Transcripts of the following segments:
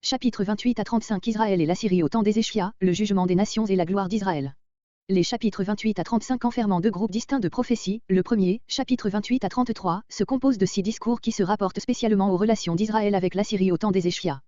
Chapitres 28 à 35 Israël et la Syrie au temps d'Ézéchias, le jugement des nations et la gloire d'Israël. Les chapitres 28 à 35 enfermant deux groupes distincts de prophéties. Le premier, chapitre 28 à 33, se compose de 6 discours qui se rapportent spécialement aux relations d'Israël avec la Syrie au temps d'Ézéchias.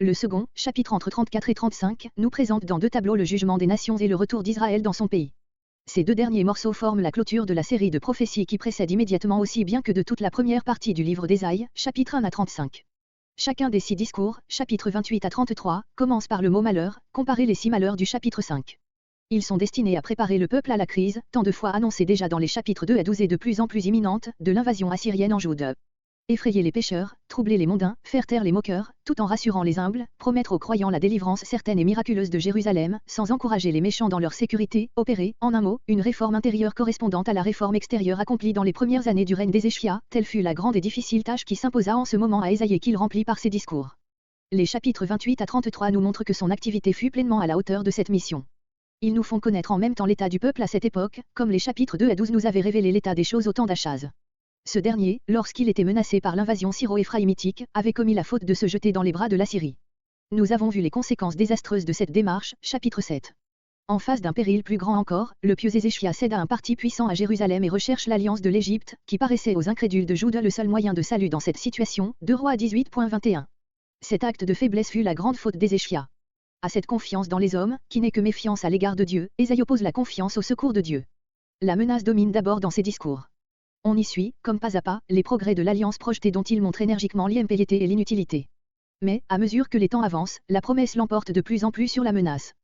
Le second, chapitre entre 34 et 35, nous présente dans deux tableaux le jugement des nations et le retour d'Israël dans son pays. Ces deux derniers morceaux forment la clôture de la série de prophéties qui précède immédiatement aussi bien que de toute la première partie du livre d'Ésaïe, chapitre 1 à 35. Chacun des 6 discours, chapitres 28 à 33, commence par le mot malheur, comparez les 6 malheurs du chapitre 5. Ils sont destinés à préparer le peuple à la crise, tant de fois annoncée déjà dans les chapitres 2 à 12 et de plus en plus imminente, de l'invasion assyrienne en Jude. Effrayer les pécheurs, troubler les mondains, faire taire les moqueurs, tout en rassurant les humbles, promettre aux croyants la délivrance certaine et miraculeuse de Jérusalem, sans encourager les méchants dans leur sécurité, opérer, en un mot, une réforme intérieure correspondante à la réforme extérieure accomplie dans les premières années du règne d'Ézéchias, telle fut la grande et difficile tâche qui s'imposa en ce moment à Ésaïe et qu'il remplit par ses discours. Les chapitres 28 à 33 nous montrent que son activité fut pleinement à la hauteur de cette mission. Ils nous font connaître en même temps l'état du peuple à cette époque, comme les chapitres 2 à 12 nous avaient révélé l'état des choses au temps d'Achaz. Ce dernier, lorsqu'il était menacé par l'invasion syro-éphraïmitique, avait commis la faute de se jeter dans les bras de la Syrie. Nous avons vu les conséquences désastreuses de cette démarche, chapitre 7. En face d'un péril plus grand encore, le pieux Ézéchias cède à un parti puissant à Jérusalem et recherche l'alliance de l'Égypte, qui paraissait aux incrédules de Juda le seul moyen de salut dans cette situation, 2 Rois 18.21. Cet acte de faiblesse fut la grande faute d'Ézéchias. À cette confiance dans les hommes, qui n'est que méfiance à l'égard de Dieu, Ésaïe oppose la confiance au secours de Dieu. La menace domine d'abord dans ses discours. On y suit, comme pas à pas, les progrès de l'alliance projetée dont il montre énergiquement l'impéité et l'inutilité. Mais, à mesure que les temps avancent, la promesse l'emporte de plus en plus sur la menace.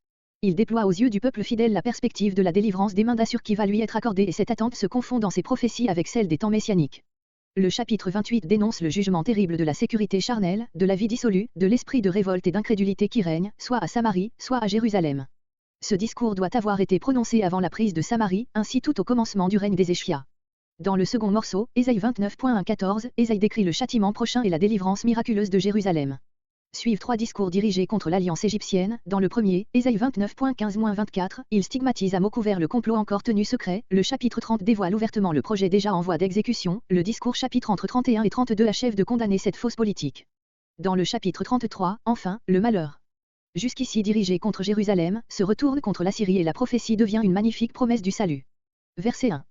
Il déploie aux yeux du peuple fidèle la perspective de la délivrance des mains d'Assur qui va lui être accordée et cette attente se confond dans ses prophéties avec celle des temps messianiques. Le chapitre 28 dénonce le jugement terrible de la sécurité charnelle, de la vie dissolue, de l'esprit de révolte et d'incrédulité qui règne, soit à Samarie, soit à Jérusalem. Ce discours doit avoir été prononcé avant la prise de Samarie, ainsi tout au commencement du règne d'Ézéchias. Dans le second morceau, Ésaïe 29.1-14, Ésaïe décrit le châtiment prochain et la délivrance miraculeuse de Jérusalem. Suivent 3 discours dirigés contre l'alliance égyptienne. Dans le premier, Ésaïe 29.15-24, il stigmatise à mots couverts le complot encore tenu secret. Le chapitre 30 dévoile ouvertement le projet déjà en voie d'exécution. Le discours chapitre entre 31 et 32 achève de condamner cette fausse politique. Dans le chapitre 33, enfin, le malheur, jusqu'ici dirigé contre Jérusalem, se retourne contre la Syrie et la prophétie devient une magnifique promesse du salut. Verset 1.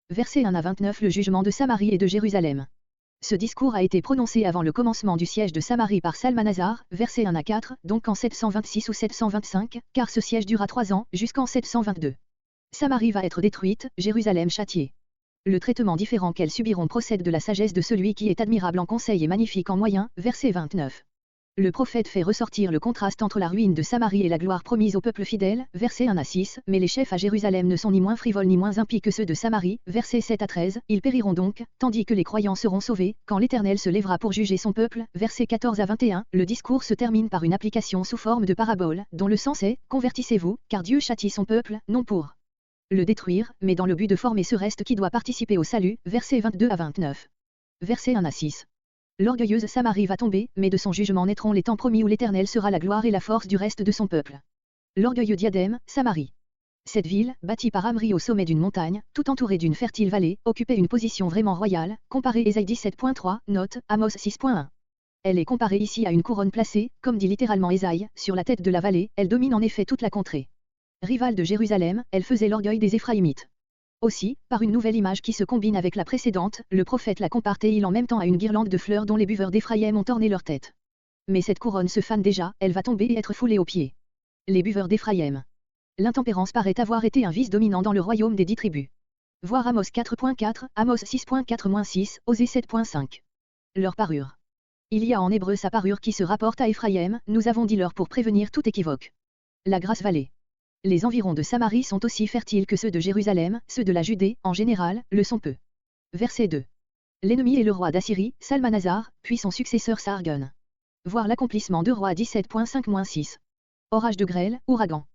Verset 1 à 29 Le jugement de Samarie et de Jérusalem. Ce discours a été prononcé avant le commencement du siège de Samarie par Salmanasar, versets 1 à 4, donc en 726 ou 725, car ce siège dura 3 ans, jusqu'en 722. Samarie va être détruite, Jérusalem châtiée. Le traitement différent qu'elles subiront procède de la sagesse de celui qui est admirable en conseil et magnifique en moyens, verset 29. Le prophète fait ressortir le contraste entre la ruine de Samarie et la gloire promise au peuple fidèle, versets 1 à 6, mais les chefs à Jérusalem ne sont ni moins frivoles ni moins impies que ceux de Samarie, versets 7 à 13, ils périront donc, tandis que les croyants seront sauvés, quand l'Éternel se lèvera pour juger son peuple, versets 14 à 21, le discours se termine par une application sous forme de parabole, dont le sens est, convertissez-vous, car Dieu châtie son peuple, non pour le détruire, mais dans le but de former ce reste qui doit participer au salut, versets 22 à 29. Versets 1 à 6. L'orgueilleuse Samarie va tomber, mais de son jugement naîtront les temps promis où l'Éternel sera la gloire et la force du reste de son peuple. L'orgueilleux diadème, Samarie. Cette ville, bâtie par Amri au sommet d'une montagne, tout entourée d'une fertile vallée, occupait une position vraiment royale, comparée Ésaïe 17.3, note, Amos 6.1. Elle est comparée ici à une couronne placée, comme dit littéralement Ésaïe, sur la tête de la vallée, elle domine en effet toute la contrée. Rivale de Jérusalem, elle faisait l'orgueil des Éphraïmites. Aussi, par une nouvelle image qui se combine avec la précédente, le prophète la compare-t-il en même temps à une guirlande de fleurs dont les buveurs d'Éphraïm ont orné leur tête. Mais cette couronne se fane déjà, elle va tomber et être foulée aux pieds. Les buveurs d'Éphraïm. L'intempérance paraît avoir été un vice dominant dans le royaume des 10 tribus. Voir Amos 4.4, Amos 6.4-6, Osée 7.5. Leur parure. Il y a en hébreu sa parure qui se rapporte à Éphraïm, nous avons dit leur pour prévenir tout équivoque. La grasse vallée. Les environs de Samarie sont aussi fertiles que ceux de Jérusalem, ceux de la Judée, en général, le sont peu. Verset 2. L'ennemi est le roi d'Assyrie, Salmanasar, puis son successeur Sargon. Voir l'accomplissement de Rois 17.5-6. Orage de grêle, ouragan.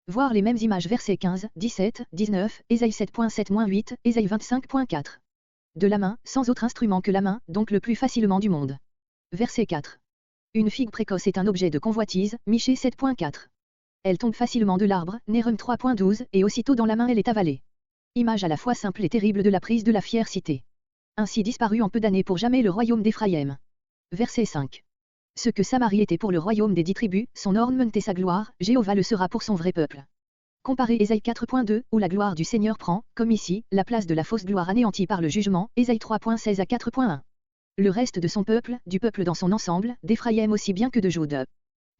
Voir les mêmes images versets 15, 17, 19, Ésaïe 7.7-8, Ésaïe 25.4. De la main, sans autre instrument que la main, donc le plus facilement du monde. Verset 4. Une figue précoce est un objet de convoitise, Michée 7.4. Elle tombe facilement de l'arbre, Nérum 3.12, et aussitôt dans la main elle est avalée. Image à la fois simple et terrible de la prise de la fière cité. Ainsi disparut en peu d'années pour jamais le royaume d'Éphraïm. Verset 5. Ce que Samarie était pour le royaume des 10 tribus, son ornement et sa gloire, Jéhovah le sera pour son vrai peuple. Comparez Ésaïe 4.2, où la gloire du Seigneur prend, comme ici, la place de la fausse gloire anéantie par le jugement, Ésaïe 3.16 à 4.1. Le reste de son peuple, du peuple dans son ensemble, d'Éphraïm aussi bien que de Juda.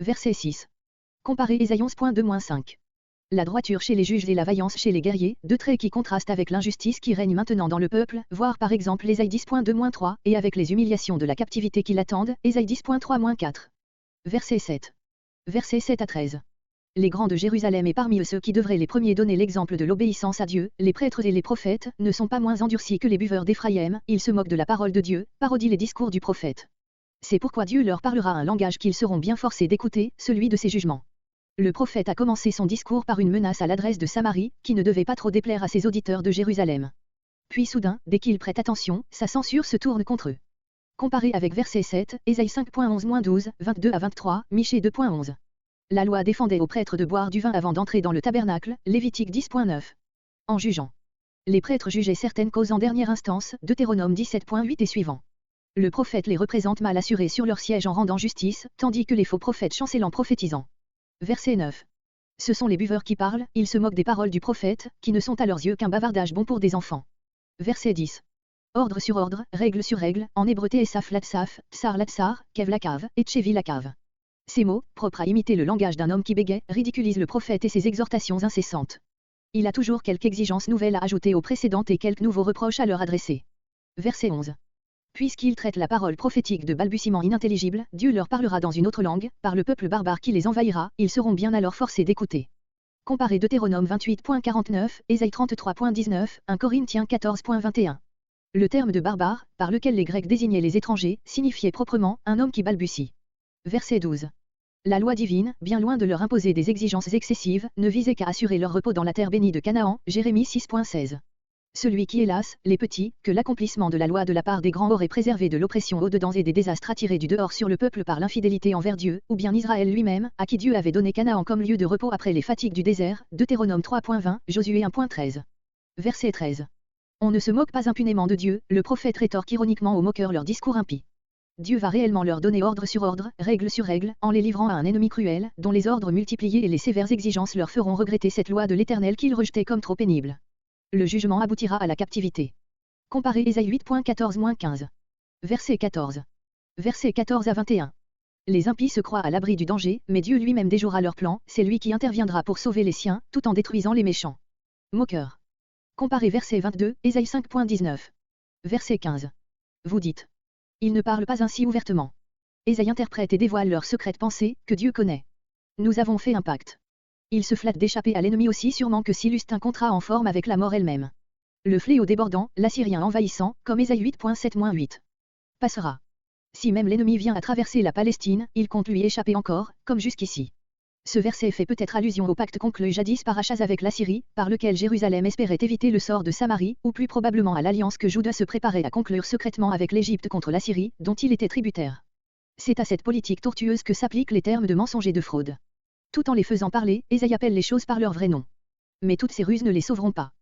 Verset 6. Comparez Ésaïe 11.2-5. La droiture chez les juges et la vaillance chez les guerriers, deux traits qui contrastent avec l'injustice qui règne maintenant dans le peuple, voir par exemple Ésaïe 10.2-3, et avec les humiliations de la captivité qui l'attendent, Ésaïe 10.3-4. Verset 7. Versets 7 à 13. Les grands de Jérusalem et parmi eux ceux qui devraient les premiers donner l'exemple de l'obéissance à Dieu, les prêtres et les prophètes, ne sont pas moins endurcis que les buveurs d'Éphraïm, ils se moquent de la parole de Dieu, parodient les discours du prophète. C'est pourquoi Dieu leur parlera un langage qu'ils seront bien forcés d'écouter, celui de ses jugements. Le prophète a commencé son discours par une menace à l'adresse de Samarie, qui ne devait pas trop déplaire à ses auditeurs de Jérusalem. Puis soudain, dès qu'ils prêtent attention, sa censure se tourne contre eux. Comparé avec verset 7, Ésaïe 5.11-12, 22 à 23, Michée 2.11. La loi défendait aux prêtres de boire du vin avant d'entrer dans le tabernacle, Lévitique 10.9. En jugeant. Les prêtres jugeaient certaines causes en dernière instance, Deutéronome 17.8 et suivant. Le prophète les représente mal assurés sur leur siège en rendant justice, tandis que les faux prophètes chancellent en prophétisant. Verset 9. Ce sont les buveurs qui parlent, ils se moquent des paroles du prophète, qui ne sont à leurs yeux qu'un bavardage bon pour des enfants. Verset 10. Ordre sur ordre, règle sur règle, en hébreu Tsaf Latsaf, Tsar Latsar, Kev la cave, et Tchevi la cave. Ces mots, propres à imiter le langage d'un homme qui bégait, ridiculisent le prophète et ses exhortations incessantes. Il a toujours quelques exigences nouvelles à ajouter aux précédentes et quelques nouveaux reproches à leur adresser. Verset 11. Puisqu'ils traitent la parole prophétique de balbutiements inintelligibles, Dieu leur parlera dans une autre langue, par le peuple barbare qui les envahira, ils seront bien alors forcés d'écouter. Comparez Deutéronome 28.49, Ésaïe 33.19, 1 Corinthiens 14.21. Le terme de barbare, par lequel les Grecs désignaient les étrangers, signifiait proprement un homme qui balbutie. Verset 12. La loi divine, bien loin de leur imposer des exigences excessives, ne visait qu'à assurer leur repos dans la terre bénie de Canaan, Jérémie 6.16. Celui qui hélas, les petits, que l'accomplissement de la loi de la part des grands aurait préservé de l'oppression au-dedans et des désastres attirés du dehors sur le peuple par l'infidélité envers Dieu, ou bien Israël lui-même, à qui Dieu avait donné Canaan comme lieu de repos après les fatigues du désert, Deutéronome 3.20, Josué 1.13. Verset 13. On ne se moque pas impunément de Dieu, le prophète rétorque ironiquement aux moqueurs leur discours impie. Dieu va réellement leur donner ordre sur ordre, règle sur règle, en les livrant à un ennemi cruel, dont les ordres multipliés et les sévères exigences leur feront regretter cette loi de l'Éternel qu'ils rejetaient comme trop pénible. Le jugement aboutira à la captivité. Comparez Ésaïe 8.14-15. Verset 14. Verset 14 à 21. Les impies se croient à l'abri du danger, mais Dieu lui-même déjouera leur plan, c'est lui qui interviendra pour sauver les siens, tout en détruisant les méchants. Moqueur. Comparez verset 22, Ésaïe 5.19. Verset 15. Vous dites. Ils ne parlent pas ainsi ouvertement. Ésaïe interprète et dévoile leurs secrètes pensées, que Dieu connaît. Nous avons fait un pacte. Ils se flattent d'échapper à l'ennemi aussi sûrement que s'il eût un contrat en forme avec la mort elle-même. Le fléau débordant, l'Assyrien envahissant, comme Ésaïe 8.7-8. Passera. Si même l'ennemi vient à traverser la Palestine, il compte lui échapper encore, comme jusqu'ici. Ce verset fait peut-être allusion au pacte conclu jadis par Achaz avec l'Assyrie, par lequel Jérusalem espérait éviter le sort de Samarie, ou plus probablement à l'alliance que Juda se préparait à conclure secrètement avec l'Égypte contre l'Assyrie, dont il était tributaire. C'est à cette politique tortueuse que s'appliquent les termes de mensonge et de fraude. Tout en les faisant parler, Ésaïe appelle les choses par leur vrai nom. Mais toutes ces ruses ne les sauveront pas.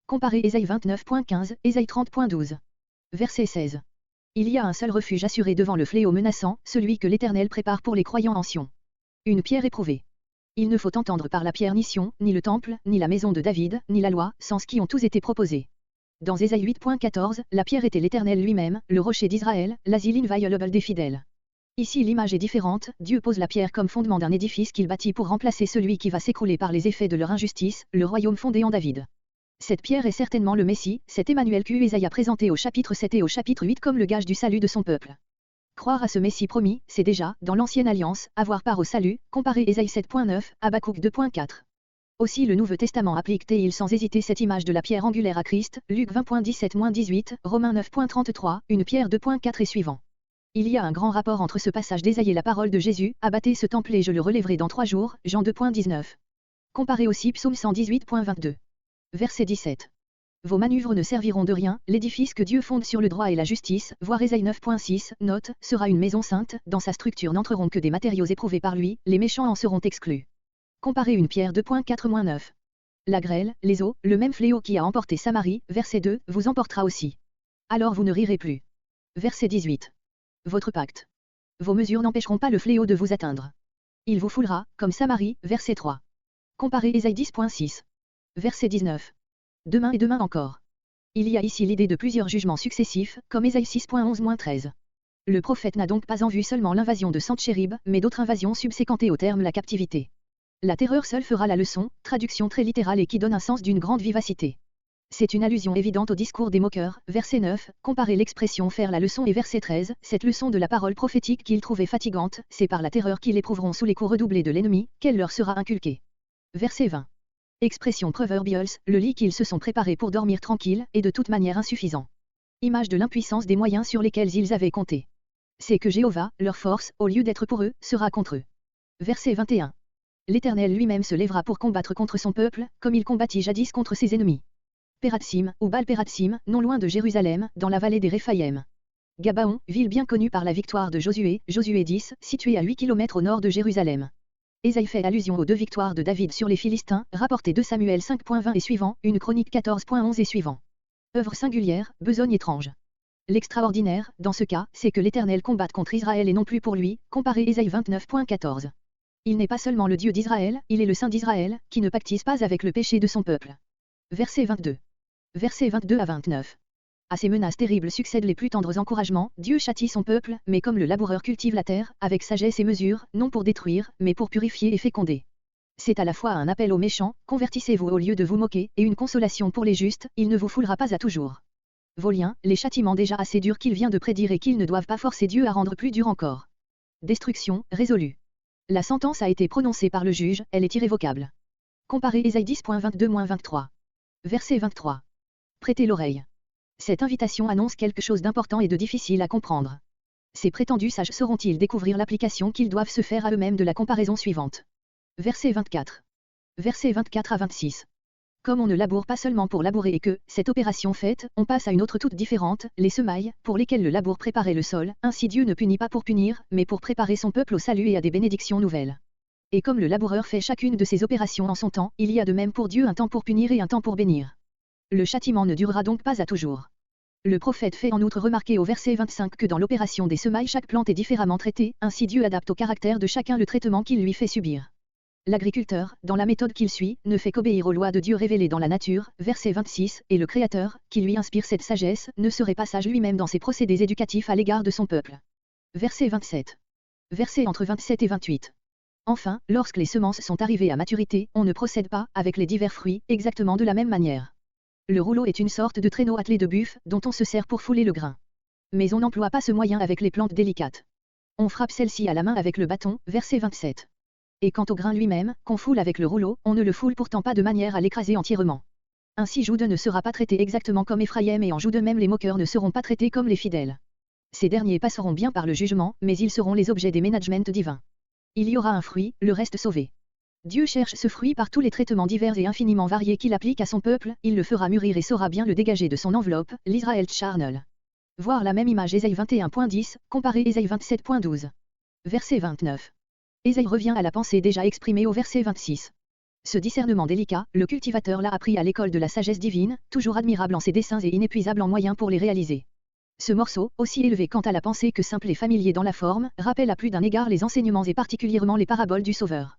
Comparez Ésaïe 29.15, Ésaïe 30.12. Verset 16. Il y a un seul refuge assuré devant le fléau menaçant, celui que l'Éternel prépare pour les croyants en Sion. Une pierre éprouvée. Il ne faut entendre par la pierre ni Sion, ni le temple, ni la maison de David, ni la loi, sans qui ont tous été proposés. Dans Ésaïe 8.14, la pierre était l'Éternel lui-même, le rocher d'Israël, l'asile inviolable des fidèles. Ici l'image est différente, Dieu pose la pierre comme fondement d'un édifice qu'il bâtit pour remplacer celui qui va s'écrouler par les effets de leur injustice, le royaume fondé en David. Cette pierre est certainement le Messie, cet Emmanuel qu'Ésaïe a présenté au chapitre 7 et au chapitre 8 comme le gage du salut de son peuple. Croire à ce Messie promis, c'est déjà, dans l'Ancienne Alliance, avoir part au salut, comparez Ésaïe 7.9, Habakkuk 2.4. Aussi le Nouveau Testament applique-t-il sans hésiter cette image de la pierre angulaire à Christ, Luc 20.17-18, Romains 9.33, une pierre 2.4 et suivant. Il y a un grand rapport entre ce passage d'Ésaïe et la parole de Jésus, abattez ce temple et je le relèverai dans 3 jours, Jean 2.19. Comparez aussi Psaume 118.22. Verset 17. Vos manœuvres ne serviront de rien, l'édifice que Dieu fonde sur le droit et la justice, voir Ésaïe 9.6, note, sera une maison sainte, dans sa structure n'entreront que des matériaux éprouvés par lui, les méchants en seront exclus. Comparez une pierre 2.4-9. La grêle, les eaux, le même fléau qui a emporté Samarie, verset 2, vous emportera aussi. Alors vous ne rirez plus. Verset 18. Votre pacte. Vos mesures n'empêcheront pas le fléau de vous atteindre. Il vous foulera, comme Samarie, verset 3. Comparez Ésaïe 10.6. Verset 19. Demain et demain encore. Il y a ici l'idée de plusieurs jugements successifs, comme Ésaïe 6.11-13. Le prophète n'a donc pas en vue seulement l'invasion de Senchérib, mais d'autres invasions subséquentes au terme la captivité. La terreur seule fera la leçon, traduction très littérale et qui donne un sens d'une grande vivacité. C'est une allusion évidente au discours des moqueurs, verset 9, comparez l'expression faire la leçon et verset 13, cette leçon de la parole prophétique qu'ils trouvaient fatigante, c'est par la terreur qu'ils éprouveront sous les coups redoublés de l'ennemi, qu'elle leur sera inculquée. Verset 20. Expression proverbials, le lit qu'ils se sont préparés pour dormir tranquille, est de toute manière insuffisant. Image de l'impuissance des moyens sur lesquels ils avaient compté. C'est que Jéhovah, leur force, au lieu d'être pour eux, sera contre eux. Verset 21. L'Éternel lui-même se lèvera pour combattre contre son peuple, comme il combattit jadis contre ses ennemis. Pératsim, ou Baal-Pératsim, non loin de Jérusalem, dans la vallée des Réphaïm. Gabaon, ville bien connue par la victoire de Josué, Josué 10, située à 8 km au nord de Jérusalem. Ésaïe fait allusion aux 2 victoires de David sur les Philistins, rapportées de Samuel 5.20 et suivant, une chronique 14.11 et suivant. Œuvre singulière, besogne étrange. L'extraordinaire, dans ce cas, c'est que l'Éternel combatte contre Israël et non plus pour lui, comparez Ésaïe 29.14. Il n'est pas seulement le Dieu d'Israël, il est le Saint d'Israël, qui ne pactise pas avec le péché de son peuple. Verset 22. Versets 22 à 29. À ces menaces terribles succèdent les plus tendres encouragements, Dieu châtie son peuple, mais comme le laboureur cultive la terre, avec sagesse et mesure, non pour détruire, mais pour purifier et féconder. C'est à la fois un appel aux méchants, convertissez-vous au lieu de vous moquer, et une consolation pour les justes, il ne vous foulera pas à toujours. Vos liens, les châtiments déjà assez durs qu'il vient de prédire et qu'ils ne doivent pas forcer Dieu à rendre plus dur encore. Destruction, résolue. La sentence a été prononcée par le juge, elle est irrévocable. Comparez Ésaïe 10.22-23. Verset 23. Prêtez l'oreille. Cette invitation annonce quelque chose d'important et de difficile à comprendre. Ces prétendus sages sauront-ils découvrir l'application qu'ils doivent se faire à eux-mêmes de la comparaison suivante. Verset 24. Versets 24 à 26. Comme on ne laboure pas seulement pour labourer et que, cette opération faite, on passe à une autre toute différente, les semailles, pour lesquelles le labour préparait le sol, ainsi Dieu ne punit pas pour punir, mais pour préparer son peuple au salut et à des bénédictions nouvelles. Et comme le laboureur fait chacune de ces opérations en son temps, il y a de même pour Dieu un temps pour punir et un temps pour bénir. Le châtiment ne durera donc pas à toujours. Le prophète fait en outre remarquer au verset 25 que dans l'opération des semailles chaque plante est différemment traitée, ainsi Dieu adapte au caractère de chacun le traitement qu'il lui fait subir. L'agriculteur, dans la méthode qu'il suit, ne fait qu'obéir aux lois de Dieu révélées dans la nature, verset 26, et le Créateur, qui lui inspire cette sagesse, ne serait pas sage lui-même dans ses procédés éducatifs à l'égard de son peuple. Verset 27. Versets entre 27 et 28. Enfin, lorsque les semences sont arrivées à maturité, on ne procède pas, avec les divers fruits, exactement de la même manière. Le rouleau est une sorte de traîneau attelé de buffle, dont on se sert pour fouler le grain. Mais on n'emploie pas ce moyen avec les plantes délicates. On frappe celle-ci à la main avec le bâton, verset 27. Et quant au grain lui-même, qu'on foule avec le rouleau, on ne le foule pourtant pas de manière à l'écraser entièrement. Ainsi Jude ne sera pas traité exactement comme Éphraïm et en Jude même les moqueurs ne seront pas traités comme les fidèles. Ces derniers passeront bien par le jugement, mais ils seront les objets des managements divins. Il y aura un fruit, le reste sauvé. Dieu cherche ce fruit par tous les traitements divers et infiniment variés qu'il applique à son peuple, il le fera mûrir et saura bien le dégager de son enveloppe, l'Israël charnel. Voir la même image Ésaïe 21.10, comparé Ésaïe 27.12. Verset 29. Ésaïe revient à la pensée déjà exprimée au verset 26. Ce discernement délicat, le cultivateur l'a appris à l'école de la sagesse divine, toujours admirable en ses desseins et inépuisable en moyens pour les réaliser. Ce morceau, aussi élevé quant à la pensée que simple et familier dans la forme, rappelle à plus d'un égard les enseignements et particulièrement les paraboles du Sauveur.